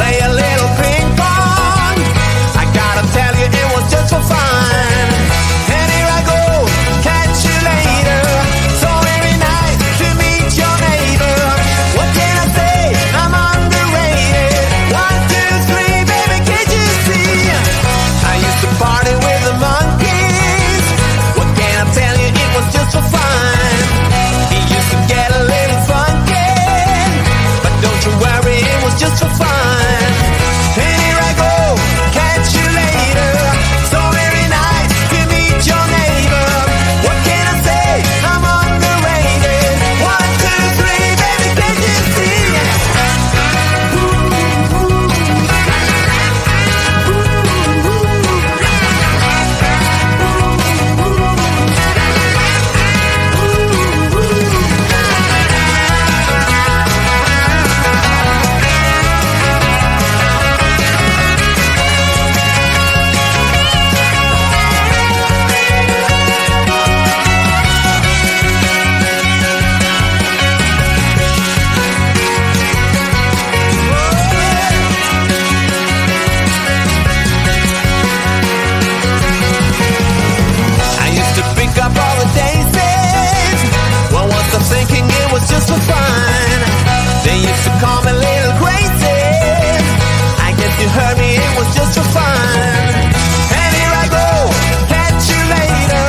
play a little ping pong. I gotta tell you, it was just for fun. And here I go, catch you later. So very nice to meet your neighbor. What can I say? I'm underrated. 1, 2, 3, baby, can't you see? I used to party with the monkeys. What can I tell you? It was just for fun. He used to get a little funky, but don't you worry, it was just for fun. And here I go, catch you later. So very nice to meet your neighbor. What can I say? I'm underrated. 1, 2, 3, baby, can't you see? I used to pick up all the daisies. Well, once I'm thinking it was just for fun. They used to call me Little Crazy. I guess you heard me, it was just for fun. And here I go, catch you later.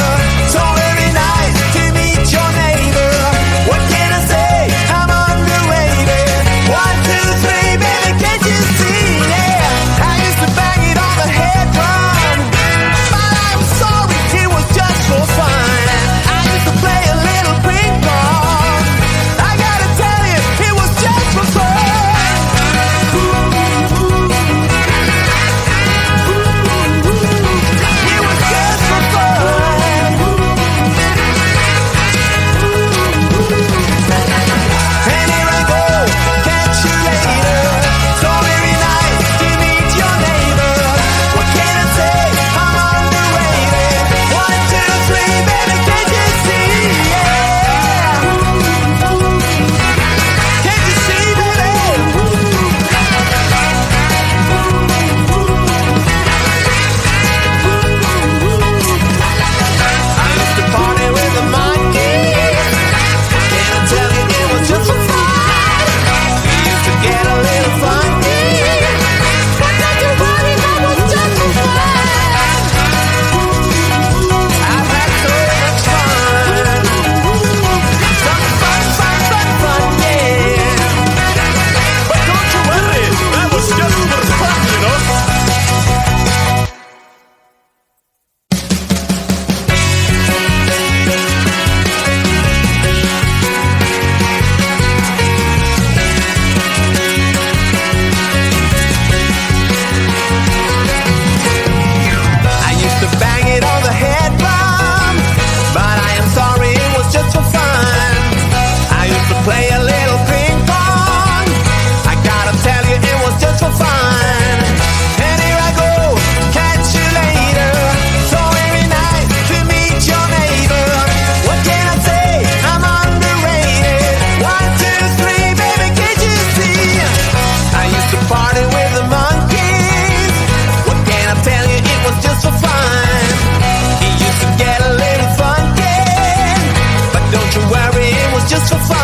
So very nice to meet your neighbor. What can I say? I'm underrated. 1, 2, 3, baby, can't you see? Yeah, I used to bang it on the head drum, but I'm sorry, it was just for fun. I used to play a little ping pong. I gotta tell you, it was just for fun. It was just for fun. And here I go, catch you later. So very nice to meet your neighbor. What can I say? I'm underrated. 1, 2, 3, baby, can't you see? Yeah. Can't you see, baby? I used to party with the monkeys. Can I tell you, it was just for fun. We used to get a little funky, but not to worry, that was just for fun. I've had so much fun. Some fun, yeah. But don't you worry, that was just for fun, you know. I used to bang it on the head drum, but I am sorry, it was just for fun. I used to play a little ping pong. I gotta tell you, it was just for fun. And here I go, catch you later. So very nice to meet your neighbor. What can I say? I'm underrated. 1, 2, 3, baby, can't you see? I used to party with the monkeys. What can I tell you? It was just for fun. He used to get a little funky, but don't you worry, it was just for fun.